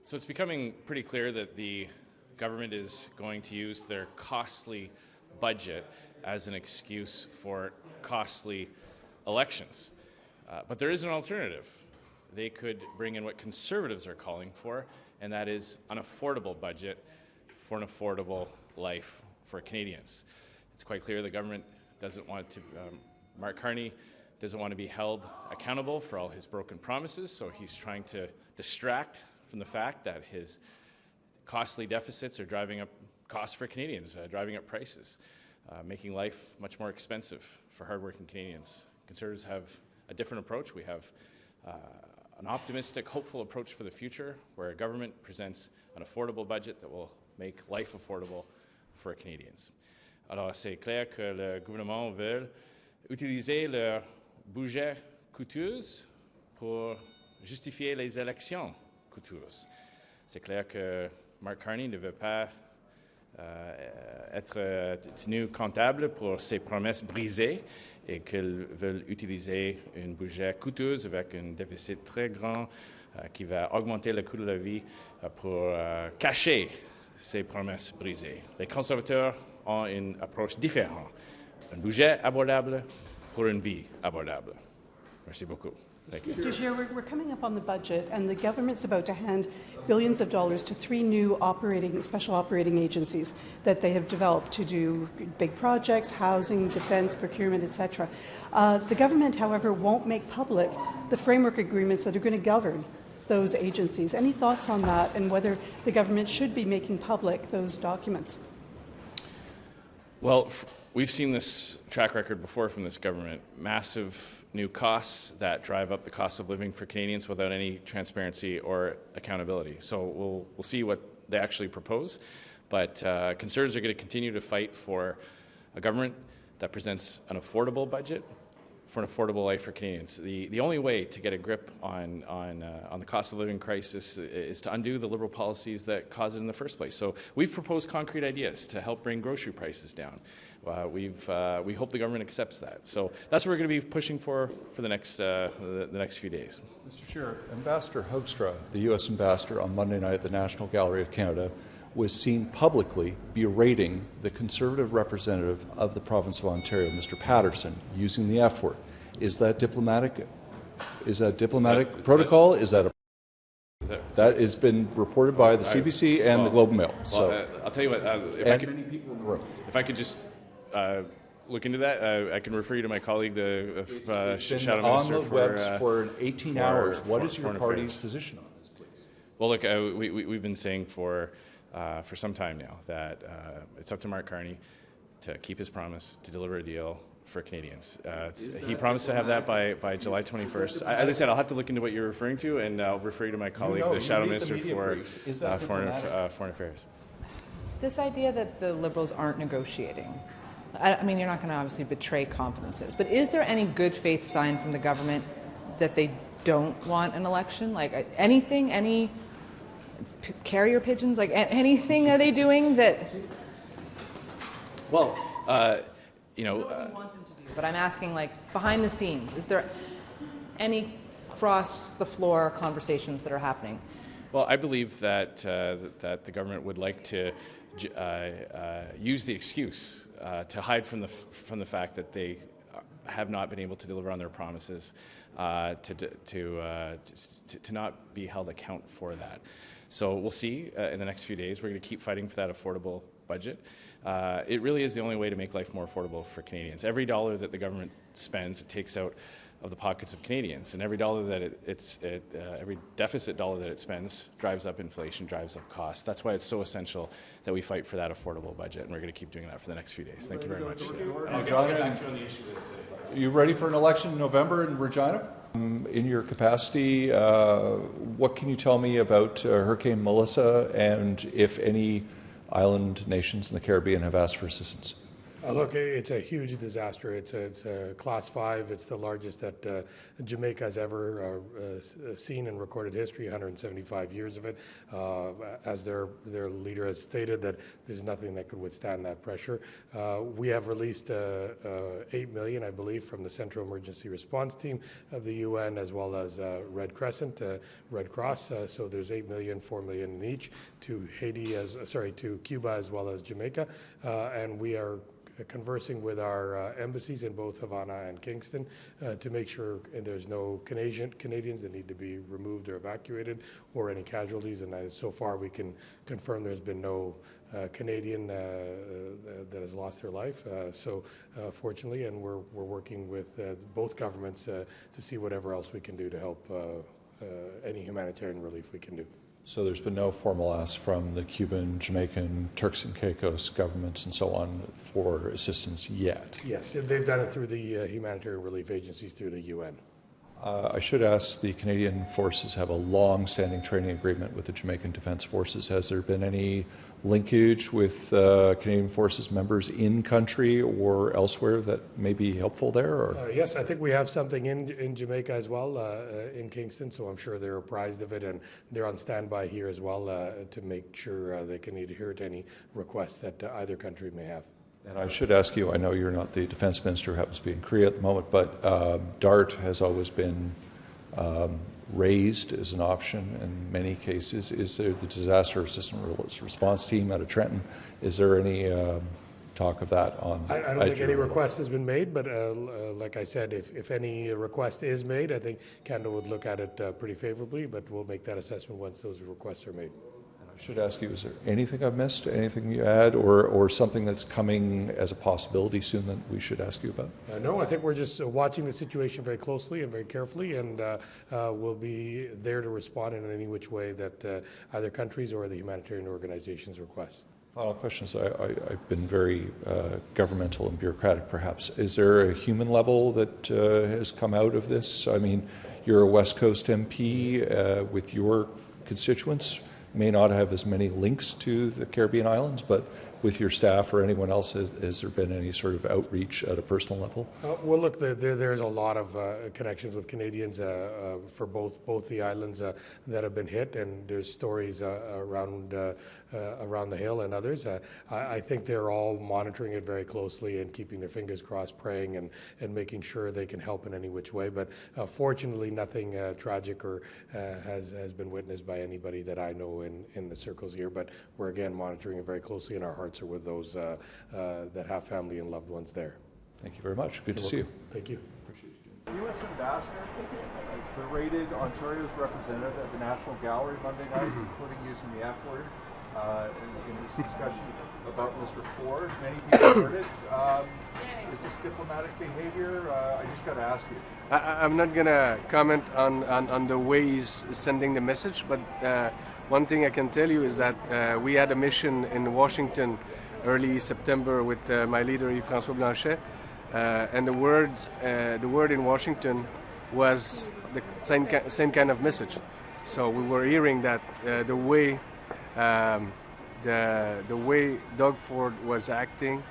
So it's becoming pretty clear that the government is going to use their costly budget as an excuse for costly elections. But there is an alternative. They could bring in what Conservatives are calling for, and that is an affordable budget for an affordable life for Canadians. It's quite clear the government doesn't want to, Mark Carney doesn't want to be held accountable for all his broken promises, so he's trying to distract from the fact that his costly deficits are driving up costs for Canadians, driving up prices, making life much more expensive for hardworking Canadians. Conservatives have a different approach. We have an optimistic, hopeful approach for the future, where a government presents an affordable budget that will make life affordable for Canadians. Alors, c'est clair que le gouvernement veut utiliser leur budget coûteux pour justifier les élections coûteuses. C'est clair que Mark Carney ne veut pas être tenu comptable pour ses promesses brisées et qu'ils veulent utiliser un budget coûteux avec un déficit très grand qui va augmenter le coût de la vie pour cacher ces promesses brisées. Les conservateurs ont une approche différente. Un budget abordable pour une vie abordable. Merci beaucoup. Thank you. Mr. Scheer, we're coming up on the budget, and the government's about to hand billions of dollars to 3 new special operating agencies that they have developed to do big projects, housing, defence, procurement, etc. The government, however, won't make public the framework agreements that are going to govern those agencies. Any thoughts on that, and whether the government should be making public those documents? Well, we've seen this track record before from this government. Massive new costs that drive up the cost of living for Canadians without any transparency or accountability. So we'll see what they actually propose. But Conservatives are going to continue to fight for a government that presents an affordable budget for an affordable life for Canadians. The only way to get a grip on the cost of living crisis is to undo the Liberal policies that caused it in the first place. So we've proposed concrete ideas to help bring grocery prices down. We hope the government accepts that. So that's what we're going to be pushing for the next few days. Mr. Scheer, Ambassador Hoekstra, the U.S. ambassador on Monday night at the National Gallery of Canada, was seen publicly berating the Conservative representative of the province of Ontario, Mr. Paterson, using the F word. Is that diplomatic? Is that diplomatic protocol? That has been reported by the CBC and the Globe and Mail. So, I'll tell you what. many people in the room. If I could just look into that, I can refer you to my colleague, the Shadow Minister on the webs for 18 hours. What is your party's position on this, please? Well, look, we've been saying for some time now that it's up to Mark Carney to keep his promise to deliver a deal for Canadians. He promised to have that by July 21st. As I said, I'll have to look into what you're referring to, and I'll refer you to my colleague, the Shadow Minister for Foreign Affairs. This idea that the Liberals aren't negotiating, I mean, you're not going to obviously betray confidences, but is there any good faith sign from the government that they don't want an election? Like anything, any carrier pigeons, like anything are they doing that? Well, you know. We want them to do, but I'm asking, like, behind the scenes, is there any cross-the-floor conversations that are happening? Well, I believe that that the government would like to use the excuse to hide from the fact that they have not been able to deliver on their promises, to not be held account for that. So we'll see in the next few days. We're going to keep fighting for that affordable budget. It really is the only way to make life more affordable for Canadians. Every dollar that the government spends, it takes out of the pockets of Canadians, and every dollar that every deficit dollar that it spends drives up inflation, drives up costs. That's why it's so essential that we fight for that affordable budget, and we're going to keep doing that for the next few days. Thank you very much. Are you ready for an election in November in Regina? In your capacity, what can you tell me about Hurricane Melissa, and if any island nations in the Caribbean have asked for assistance? Look, it's a huge disaster. It's a Class 5. It's the largest that Jamaica has ever seen in recorded history, 175 years of it. As their leader has stated, that there's nothing that could withstand that pressure. We have released $8 million, I believe, from the Central Emergency Response Team of the UN, as well as Red Cross. So there's $8 million, $4 million in each to to Cuba as well as Jamaica, and we are conversing with our embassies in both Havana and Kingston to make sure there's no Canadians that need to be removed or evacuated, or any casualties. And so far we can confirm there's been no Canadian that has lost their life. Fortunately, and we're working with both governments to see whatever else we can do to help any humanitarian relief we can do. So there's been no formal ask from the Cuban, Jamaican, Turks and Caicos governments and so on for assistance yet? Yes, they've done it through the humanitarian relief agencies through the UN. I should ask, the Canadian forces have a long-standing training agreement with the Jamaican Defence Forces. Has there been any linkage with Canadian Forces members in country or elsewhere that may be helpful there? Or? Yes, I think we have something in Jamaica as well, in Kingston, so I'm sure they're apprised of it, and they're on standby here as well to make sure they can adhere to any requests that either country may have. And I should ask you, I know you're not the defense minister who happens to be in Korea at the moment, but DART has always been raised as an option in many cases. Is there the Disaster Assistance Response Team out of Trenton? Is there any talk of that on? I don't think any request has been made, but like I said, if any request is made, I think Canada would look at it pretty favorably, but we'll make that assessment once those requests are made. I should ask you, is there anything I've missed, anything you add, or something that's coming as a possibility soon that we should ask you about? No, I think we're just watching the situation very closely and very carefully, and we'll be there to respond in any which way that either countries or the humanitarian organizations request. Final question is, I've been very governmental and bureaucratic perhaps. Is there a human level that has come out of this? I mean, you're a West Coast MP with your constituents. May not have as many links to the Caribbean islands, but with your staff or anyone else, has there been any sort of outreach at a personal level? Well, look, there's a lot of connections with Canadians for both the islands that have been hit, and there's stories around the Hill and others. I think they're all monitoring it very closely and keeping their fingers crossed, praying and making sure they can help in any which way. But fortunately, nothing tragic or has been witnessed by anybody that I know in the circles here. But we're again monitoring it very closely, and our hearts are with those that have family and loved ones there. Thank you very much. Good to see you. Thank you. The U.S. Ambassador berated Ontario's representative at the National Gallery Monday night, including using the F word in this discussion about Mr. Ford. Many people heard it. Is this diplomatic behavior? I just got to ask you. I'm not going to comment on the way he's sending the message, but one thing I can tell you is that we had a mission in Washington early September with my leader, François Blanchet, and the word in Washington was the same kind of message. So we were hearing that the way Doug Ford was acting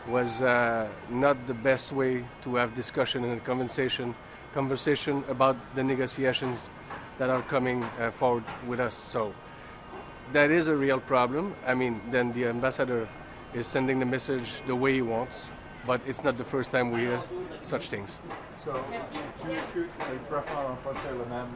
was not the best way to have discussion and conversation about the negotiations that are coming forward with us. So that is a real problem. I mean, then the ambassador is sending the message the way he wants, but it's not the first time we hear such things. So, tu préfères en français le même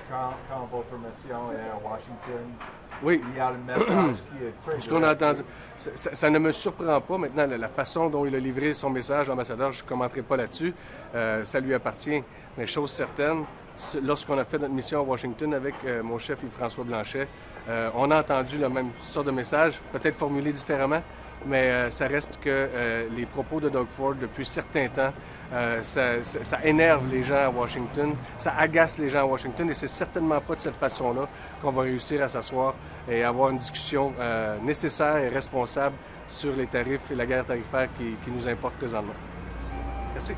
quand votre mission est à Washington? Oui. Il y a le message qui est très Ce qu'on a entendu, ça ne me surprend pas maintenant, la façon dont il a livré son message, l'ambassadeur, je ne commenterai pas là-dessus, ça lui appartient. Mais chose certaine, lorsqu'on a fait notre mission à Washington avec mon chef Yves-François Blanchet, on a entendu le même sort de message, peut-être formulé différemment, mais ça reste que les propos de Doug Ford depuis certains temps, ça énerve les gens à Washington, ça agace les gens à Washington, et c'est certainement pas de cette façon-là qu'on va réussir à s'asseoir et avoir une discussion nécessaire et responsable sur les tarifs et la guerre tarifaire qui nous importe présentement. Merci.